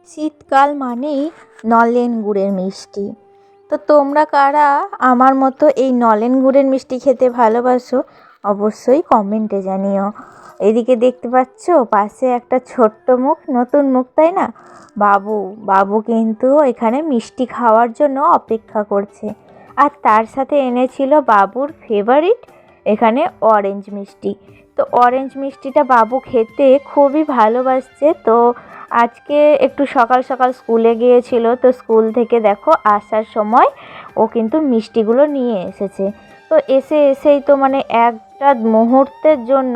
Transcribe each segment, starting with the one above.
শীতকাল মানেই নলেন গুড়ের মিষ্টি। তো তোমরা কারা আমার মতো এই নলেন গুড়ের মিষ্টি খেতে ভালোবাসো অবশ্যই কমেন্টে জানিও। এদিকে দেখতে পাচ্ছ পাশে একটা ছোট্ট মুখ, নতুন মুখ তাই না? বাবু বাবু কিন্তু এখানে মিষ্টি খাওয়ার জন্য অপেক্ষা করছে। আর তার সাথে এনেছিল বাবুর ফেভারিট এখানে অরেঞ্জ মিষ্টি। তো অরেঞ্জ মিষ্টিটা বাবু খেতে খুবই ভালোবাসছে। তো আজকে একটু সকাল সকাল স্কুলে গিয়েছিল, তো স্কুল থেকে দেখো আসার সময় ও কিন্তু মিষ্টিগুলো নিয়ে এসেছে। তো এসেই তো মানে একটা মুহূর্তের জন্য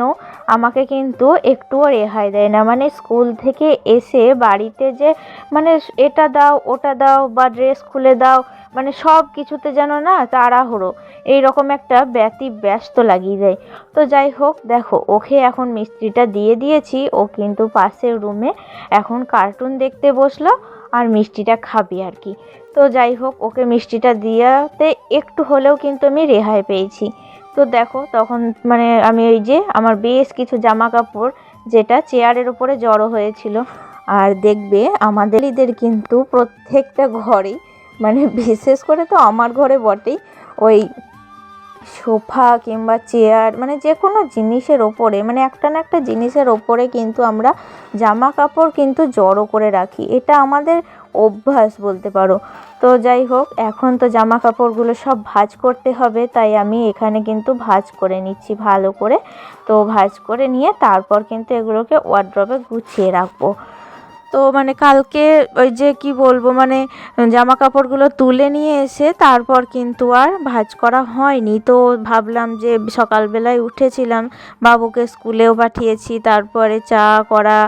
আমাকে কিন্তু একটুও রেহাই দেয় না। মানে স্কুল থেকে এসে বাড়িতে যে মানে এটা দাও ওটা দাও বা ড্রেস খুলে দাও, মানে সব কিছুতে যেন না তাড়াহুড়ো, এইরকম একটা ব্যস্ত লাগিয়ে দেয়। তো যাই হোক, দেখো ওকে এখন মিষ্টিটা দিয়ে দিয়েছি, ও কিন্তু পাশের রুমে এখন কার্টুন দেখতে বসলো আর মিষ্টিটা খাবি আর কি। তো যাই হোক, ওকে মিষ্টিটা দিয়াতে একটু হলেও কিন্তু আমি রেহাই পেয়েছি। তো দেখো তখন মানে আমি ওই যে আমার বেশ কিছু জামা কাপড় যেটা চেয়ারের উপরে জড়ো হয়েছিল, আর দেখবে আমাদেরদের কিন্তু প্রত্যেকটা ঘরেই মানে বিশেষ করে তো আমার ঘরে বটেই ওই সোফা কিংবা চেয়ার মানে যে কোনো জিনিসের ওপরে মানে একটা না একটা জিনিসের ওপরে কিন্তু আমরা জামা কাপড় কিন্তু জড়ো করে রাখি, এটা আমাদের অভ্যাস বলতে পারো। তো যাই হোক, এখন তো জামা কাপড়গুলো সব ভাঁজ করতে হবে, তাই আমি এখানে কিন্তু ভাঁজ করে নিচ্ছি ভালো করে। তো ভাঁজ করে নিয়ে তারপর কিন্তু এগুলোকে ওয়ার্ড্রবে গুছিয়ে রাখবো। তো মানে কালকে ওই যে কি বলবো মানে জামা কাপড়গুলো তুলে নিয়ে এসে তারপর কিন্তু আর ভাঁজ করা হয়নি। তো ভাবলাম যে সকালবেলায় উঠেছিলাম, বাবুকে স্কুলেও পাঠিয়েছি, তারপরে চা করা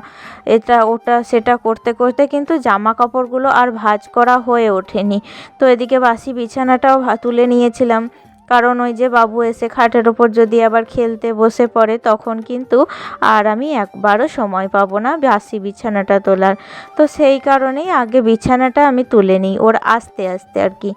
এটা ওটা সেটা করতে করতে কিন্তু জামা কাপড়গুলো আর ভাঁজ করা হয়ে ওঠেনি। তো এদিকে বাসি বিছানাটাও তুলে নিয়েছিলাম, কারণ ওই যে বাবু এসে খাটের ওপর যদি আবার খেলতে বসে পড়ে তখন কিন্তু আর আমি একবারও সময় পাবো না বাসি বিছানাটা তোলার। তো সেই কারণেই আগে বিছানাটা আমি তুলে নিই ওর আস্তে আস্তে আর কি।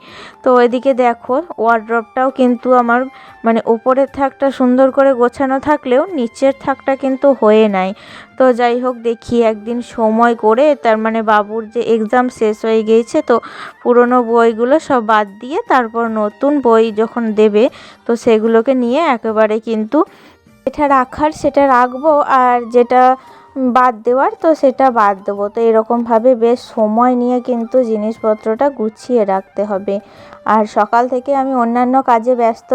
তো এদিকে দেখো ওয়ার্ড্রপটাও কিন্তু আমার মানে ওপরের থাকটা সুন্দর করে গোছানো থাকলেও নিচের থাকটা কিন্তু হয়ে নাই। তো যাই হোক, দেখি একদিন সময় করে, তার মানে বাবুর যে এক্সাম শেষ হয়ে গিয়েছে, তো পুরনো বইগুলো সব বাদ দিয়ে তারপর নতুন বই যখন দেবে তো সেগুলোকে নিয়ে একেবারে কিন্তু যেটা রাখার সেটা রাখবো আর যেটা বাদ দেওয়ার তো সেটা বাদ দেবো। তো এরকমভাবে বেশ সময় নিয়ে কিন্তু জিনিসপত্রটা গুছিয়ে রাখতে হবে। আর সকাল থেকে আমি অন্যান্য কাজে ব্যস্ত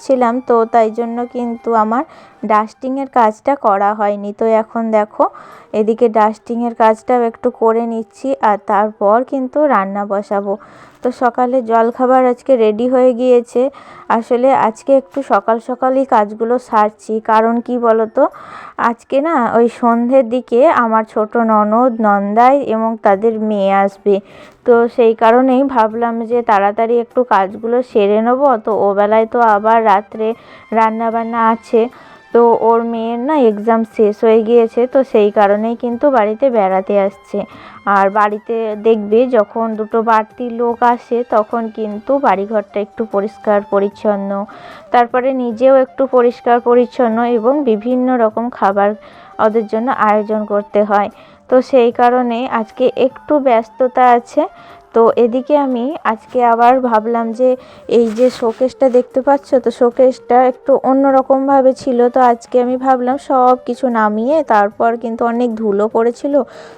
ছিলাম, তো তাই জন্য কিন্তু আমার ডাস্টিংয়ের কাজটা করা হয়নি। তো এখন দেখো এদিকে ডাস্টিংয়ের কাজটাও একটু করে নিচ্ছি আর তারপর কিন্তু রান্না বসাবো। তো সকালে জলখাবার আজকে রেডি হয়ে গিয়েছে। আসলে আজকে একটু সকাল সকালই কাজগুলো সারছি, কারণ কি বলতো, আজকে না ওই সন্ধ্যের দিকে আমার ছোট ননদ নন্দাই এবং তাদের মেয়ে আসবে। তো সেই কারণেই ভাবলাম যে তাড়াতাড়ি একটু কাজগুলো সেরে নেবো। তো ওবেলায় তো আবার রাত্রে রান্না বান্না আছে। তো ওর মেয়ের না এক্সাম শেষ হয়ে গিয়েছে, তো সেই কারণেই কিন্তু বাড়িতে বেড়াতে আসছে। আর বাড়িতে দেখবে যখন দুটো বাড়তি লোক আসে তখন কিন্তু বাড়িঘরটা একটু পরিষ্কার পরিচ্ছন্ন, তারপরে নিজেও একটু পরিষ্কার পরিচ্ছন্ন এবং বিভিন্ন রকম খাবার ওদের জন্য আয়োজন করতে হয়। তো সেই কারণে আজকে একটু ব্যস্ততা আছে। তো এদিকে আমি আজকে আবার ভাবলাম যে এই যে শোকেসটা দেখতে পাচ্ছ, তো শোকেসটা একটু অন্যরকমভাবে ছিল, তো আজকে আমি ভাবলাম সব কিছু নামিয়ে তারপর কিন্তু অনেক ধুলো পড়েছিল,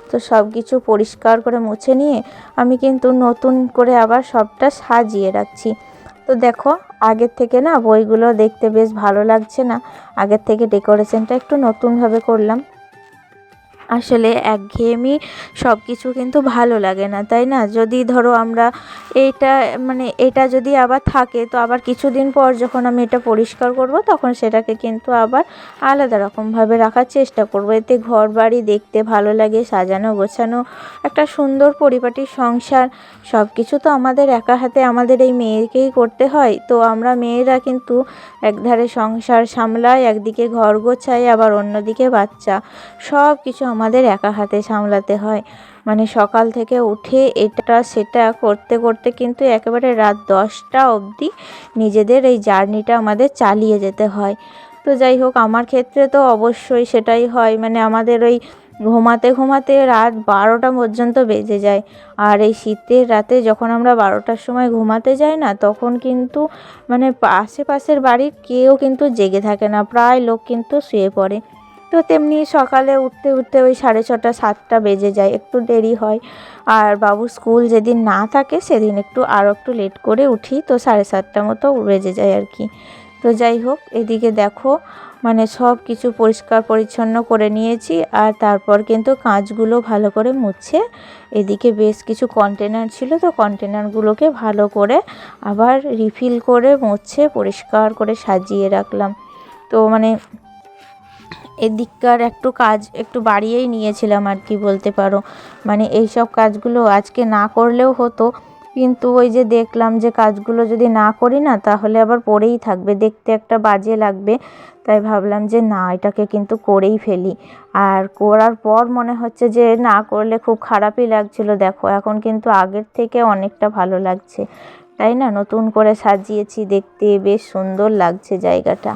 তো সব কিছু পরিষ্কার করে মুছে নিয়ে আমি কিন্তু নতুন করে আবার সবটা সাজিয়ে রাখছি। তো দেখো আগের থেকে না বইগুলো দেখতে বেশ ভালো লাগছে না, আগের থেকে ডেকোরেশনটা একটু নতুনভাবে করলাম। আসলে একঘেয়েমি সব কিছু কিন্তু ভালো লাগে না, তাই না? যদি ধরো আমরা এইটা মানে এটা যদি আবার থাকে তো আবার কিছুদিন পর যখন আমি এটা পরিষ্কার করব তখন সেটাকে কিন্তু আবার আলাদা রকমভাবে রাখার চেষ্টা করব, এতে ঘর বাড়ি দেখতে ভালো লাগে, সাজানো গোছানো একটা সুন্দর পরিপাটি সংসার। সব কিছু তো আমাদের একা হাতে আমাদের এই মেয়েকেই করতে হয়। তো আমরা মেয়েরা কিন্তু একধারে সংসার সামলাই, একদিকে ঘর গোছাই, আবার অন্যদিকে বাচ্চা, সব কিছু আমাদের একা হাতে সামলাতে হয়। মানে সকাল থেকে উঠে এটা সেটা করতে করতে কিন্তু একেবারে রাত 10টা অবধি নিজেদের এই জার্নিটা আমাদের চালিয়ে যেতে হয়। তো যাই হোক, আমার ক্ষেত্রে তো অবশ্যই সেটাই হয়, মানে আমাদের ওই ঘুমাতে ঘুমাতে রাত 12টা পর্যন্ত বেজে যায়। আর এই শীতের রাতে যখন আমরা 12টার সময় ঘুমাতে যাই না, তখন কিন্তু মানে আশেপাশের বাড়ির কেউ কিন্তু জেগে থাকে না, প্রায় লোক কিন্তু শুয়ে পড়ে। তো তেমনি সকালে উঠতে উঠতে ওই 6:30 7টা বেজে যায়, একটু দেরি হয়। আর বাবুর স্কুল যেদিন না থাকে সেদিন আরও একটু লেট করে উঠি, তো 7:30 মতো বেজে যায় আর কি। তো যাই হোক, এদিকে দেখো মানে সব কিছু পরিষ্কার পরিচ্ছন্ন করে নিয়েছি। আর তারপর কিন্তু কাঁচগুলো ভালো করে মুছে, এদিকে বেশ কিছু কন্টেনার ছিল, তো কন্টেনারগুলোকে ভালো করে আবার রিফিল করে মুছে পরিষ্কার করে সাজিয়ে রাখলাম। তো মানে এদিককার কাজ একটু বাড়িয়েই নিয়েছিলাম আর কি বলতে পারো। মানে এইসব কাজগুলো আজকে না করলেও হতো, কিন্তু ওই যে দেখলাম যে কাজগুলো যদি না করি না তাহলে আবার পড়েই থাকবে, দেখতে একটা বাজে লাগবে। তাই ভাবলাম যে না, এটাকে কিন্তু করেই ফেলি। আর করার পর মনে হচ্ছে যে না করলে খুব খারাপই লাগছিল। দেখো এখন কিন্তু আগের থেকে অনেকটা ভালো লাগছে, তাই না? নতুন করে সাজিয়েছি, দেখতে বেশ সুন্দর লাগছে জায়গাটা।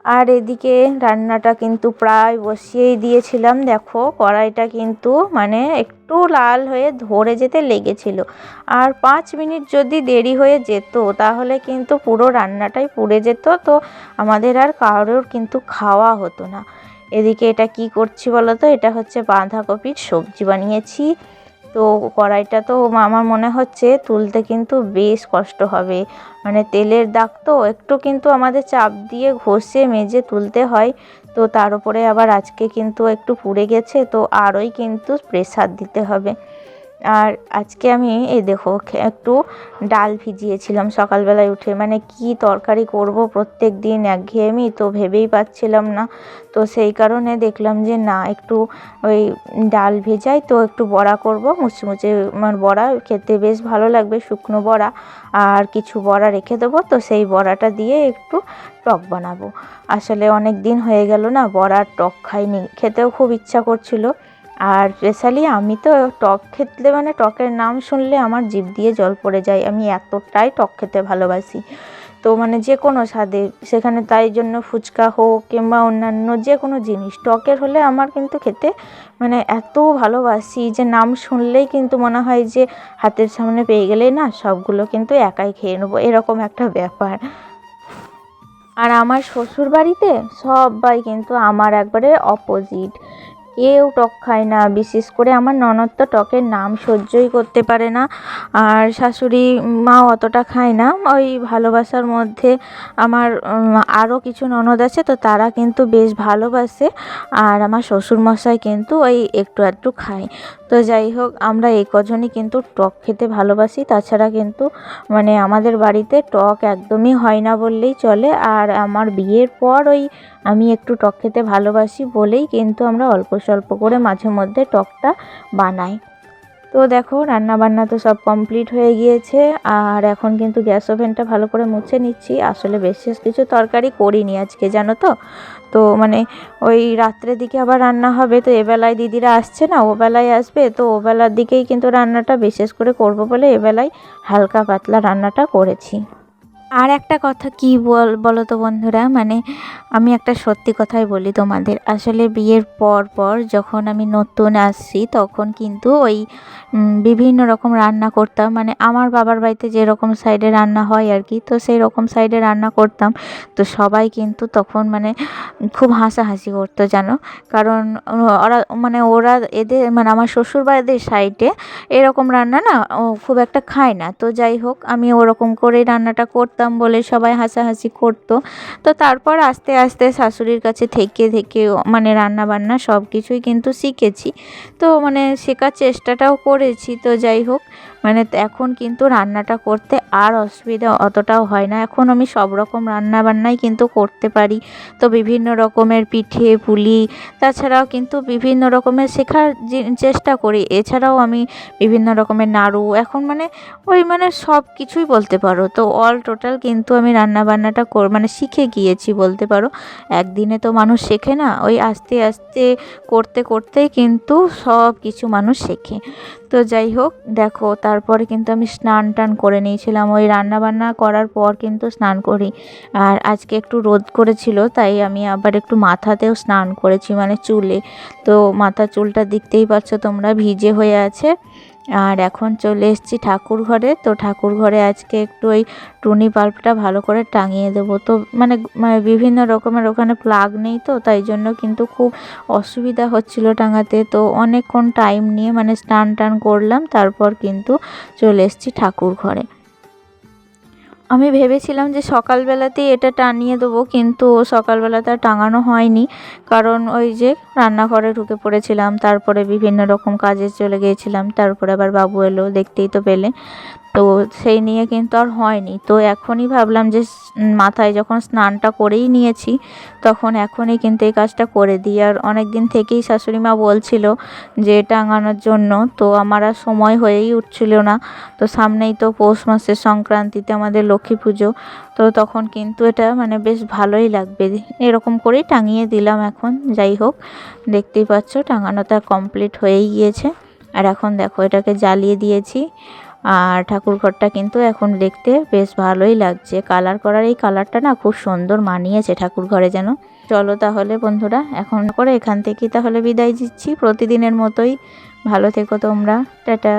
আর এদিকে রান্নাটা কিন্তু প্রায় বসিয়েই দিয়েছিলাম। দেখো কড়াইটা কিন্তু মানে একটু লাল হয়ে ধরে যেতে লেগেছিল। আর 5 মিনিট যদি দেরি হয়ে যেত তাহলে কিন্তু পুরো রান্নাটাই পুড়ে যেত, তো আমাদের আর কারোর কিন্তু খাওয়া হতো না। এদিকে এটা কি করছি বলো তো? এটা হচ্ছে বাঁধাকপির সবজি বানিয়েছি। তো কড়াইটা তো আমার মনে হচ্ছে তুলতে কিন্তু বেশ কষ্ট হবে, মানে তেলের দাগ তো একটু কিন্তু আমাদের চাপ দিয়ে ঘষে মেজে তুলতে হয়। তো তার উপরে আবার আজকে কিন্তু একটু পুড়ে গেছে, তো আরোই কিন্তু প্রেসার দিতে হবে। আর আজকে আমি এই দেখো একটু ডাল ভিজিয়েছিলাম সকালবেলায় উঠে, মানে কি তরকারি করব, প্রত্যেক দিন একঘেয়েমি, তো ভেবেই পাচ্ছিলাম না। তো সেই কারণে দেখলাম যে না, একটু ওই ডাল ভেজাই, তো একটু বড়া করব, মুচমুচে মানে বড়া খেতে বেশ ভালো লাগবে, শুকনো বড়া। আর কিছু বড়া রেখে দেবো, তো সেই বড়াটা দিয়ে একটু টক বানাবো। আসলে অনেক দিন হয়ে গেল না বড়ার টক খাইনি, খেতেও খুব ইচ্ছা করছিল। আর স্পেশালি আমি তো টক খেতে মানে টকের নাম শুনলে আমার জিভ দিয়ে জল পড়ে যায়, আমি এতটাই টক খেতে ভালোবাসি। তো মানে যে কোনো স্বাদে, সেখানে তাই জন্য ফুচকা হোক কিংবা অন্যান্য যে কোনো জিনিস টকের হলে আমার কিন্তু খেতে মানে এত ভালোবাসি যে নাম শুনলেই কিন্তু মনে হয় যে হাতের সামনে পেয়ে গেলেই না সবগুলো কিন্তু একাই খেয়ে নেবো, এরকম একটা ব্যাপার। আর আমার শ্বশুর বাড়িতে সবাই কিন্তু আমার একবারে অপোজিট, কেউ টক খায় না। বিশেষ করে আমার ননদ তো টকের নাম সহ্যই করতে পারে না। আর শাশুড়ি মাও অতটা খায় না। ওই ভালোবাসার মধ্যে আমার আরও কিছু ননদ আছে, তো তারা কিন্তু বেশ ভালোবাসে। আর আমার শ্বশুরমশাই কিন্তু ওই একটু আধটু খায়। তো যাই হোক, আমরা এই কজনই কিন্তু টক খেতে ভালোবাসি। তাছাড়া কিন্তু মানে আমাদের বাড়িতে টক একদমই হয় না বললেই চলে। আর আমার বিয়ের পর আমি একটু টক খেতে ভালোবাসি বলেই কিন্তু আমরা অল্প স্বল্প করে মাঝে মধ্যে টকটা বানাই। তো দেখো রান্নাবান্না তো সব কমপ্লিট হয়ে গিয়েছে। আর এখন কিন্তু গ্যাস ওভেনটা ভালো করে মুছে নিচ্ছি। আসলে বিশেষ কিছু তরকারি করিনি আজকে, জানো তো। তো মানে ওই রাত্রের দিকে আবার রান্না হবে, তো এবেলায় দিদিরা আসছে না, ওবেলায় আসবে, তো ওবেলার দিকেই কিন্তু রান্নাটা বিশেষ করে করব বলে এবেলায় হালকা পাতলা রান্নাটা করেছি। আর একটা কথা কি বলো তো বন্ধুরা, মানে আমি একটা সত্যি কথাই বলি তোমাদের। আসলে বিয়ের পর যখন আমি নতুন আসছি তখন কিন্তু বিভিন্ন রকম রান্না করতাম, মানে আমার বাবার বাড়িতে যেরকম সাইডে রান্না হয় আর কি, তো সেই রকম সাইডে রান্না করতাম। তো সবাই কিন্তু তখন মানে খুব হাসাহাসি করতো জানো, কারণ ওরা এদের মানে আমার শ্বশুর বাড়ির সাইডে এরকম রান্না না খুব একটা খায় না। তো যাই হোক, আমি ওরকম করেই রান্নাটা করতাম বলে সবাই হাসাহাসি করতো। তো তারপর আস্তে আস্তে শাশুড়ির কাছে থেকে মানে রান্না বান্না সব কিছুই কিন্তু শিখেছি। তো মানে শেখার চেষ্টাটাও করেছি। তো যাই হোক, মানে এখন কিন্তু রান্নাটা করতে আর অসুবিধা অতটাও হয় না। এখন আমি সব রকম রান্না বান্নাই কিন্তু করতে পারি। তো বিভিন্ন রকমের পিঠে পুলি, তাছাড়াও কিন্তু বিভিন্ন রকমের শেখার চেষ্টা করি। এছাড়াও আমি বিভিন্ন রকমের নাড়ু এখন মানে সব কিছুই বলতে পারো। তো অল টোটাল টোটাল কিন্তু আমি রান্নাবান্নাটা মানে শিখে গিয়েছি বলতে পারো। একদিনে তো মানুষ শেখে না, ওই আস্তে আস্তে করতে করতেই কিন্তু সব কিছু মানুষ শেখে। তো যাই হোক দেখো, তারপরে কিন্তু আমি স্নান টান করে নিয়েছিলাম, ওই রান্নাবান্না করার পর কিন্তু স্নান করি। আর আজকে একটু রোদ করেছিল, তাই আমি আবার একটু মাথাতেও স্নান করেছি, মানে চুলে। তো মাথার চুলটা দেখতেই পাচ্ছ তোমরা ভিজে হয়ে আছে। আর এখন চলে এসেছি ঠাকুর ঘরে। তো ঠাকুর ঘরে আজকে একটু ওই টুনি বাল্বটা ভালো করে টাঙিয়ে দেবো। তো মানে বিভিন্ন রকমের ওখানে প্লাগ নেই, তো তাই জন্য কিন্তু খুব অসুবিধা হচ্ছিল টাঙাতে। তো অনেকক্ষণ টাইম নিয়ে মানে স্নান টান করলাম, তারপর কিন্তু চলে এসেছি ঠাকুর ঘরে। আমি ভেবেছিলাম যে সকালবেলাতেই এটা টানিয়ে দেবো, কিন্তু সকালবেলাতে আর টাঙানো হয়নি, কারণ ওই যে রান্নাঘরে ঢুকে পড়েছিলাম, তারপরে বিভিন্ন রকম কাজে চলে গিয়েছিলাম, তারপরে আবার বাবু এলো, দেখতেই তো পেলে। তো সেই নিয়ে কিন্তু আর হয়নি। তো এখনই ভাবলাম যে মাথায় যখন স্নানটা করেই নিয়েছি, তখন এখনই কিন্তু এই কাজটা করে দিই। আর অনেক দিন থেকেই শাশুড়ি মা বলছিল যে টাঙানোর জন্য, তো আমার আর সময় হয়েই উঠছিল না। তো সামনেই তো পৌষ মাসের সংক্রান্তিতে আমাদের লক্ষ্মী পুজো, তো তখন কিন্তু এটা মানে বেশ ভালোই লাগবে। এরকম করেই টাঙিয়ে দিলাম এখন। যাই হোক, দেখতেই পাচ্ছ টাঙানোটা কমপ্লিট হয়েই গিয়েছে। আর এখন দেখো এটাকে জ্বালিয়ে দিয়েছি। আর ঠাকুর ঘরটা কিন্তু এখন দেখতে বেশ ভালোই লাগছে, কালার করার এই কালারটা না খুব সুন্দর মানিয়েছে ঠাকুর ঘরে যেন। চলো তাহলে বন্ধুরা, এখন করে এখান থেকেই তাহলে বিদায় দিচ্ছি প্রতিদিনের মতোই। ভালো থেকো তোমরা, টাটা।